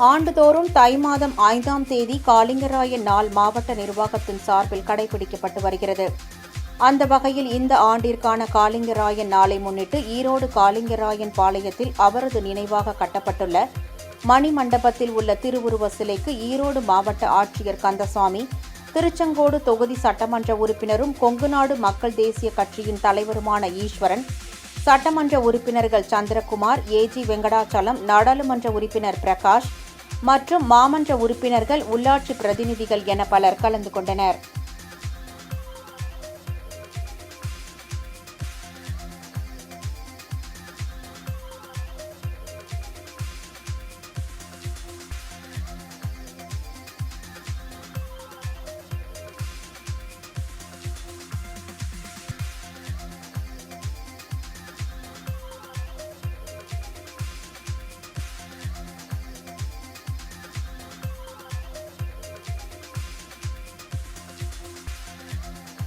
ஆண்டுதோறும் தை மாதம் 5ஆம் தேதி காலிங்கராயன் நாள் மாவட்ட நிர்வாகத்தின் சார்பில் கடைபிடிக்கப்பட்டு வருகிறது. அந்த வகையில் இந்த ஆண்டிற்கான காலிங்கராயன் நாளை முன்னிட்டு ஈரோடு காலிங்கராயன் பாளையத்தில் அவரது நினைவாக கட்டப்பட்டுள்ள மணிமண்டபத்தில் உள்ள திருவுருவ சிலைக்கு ஈரோடு மாவட்ட ஆட்சியர் கந்தசாமி, திருச்செங்கோடு தொகுதி சட்டமன்ற உறுப்பினரும் கொங்குநாடு மக்கள் தேசிய கட்சியின் தலைவருமான ஈஸ்வரன், சட்டமன்ற உறுப்பினர்கள் சந்திரகுமார், ஏஜி வெங்கடாச்சலம், நாடாளுமன்ற உறுப்பினர் பிரகாஷ் மற்றும் மாமன்ற உறுப்பினர்கள், உள்ளாட்சி பிரதிநிதிகள் என பலர் கலந்து கொண்டனர்.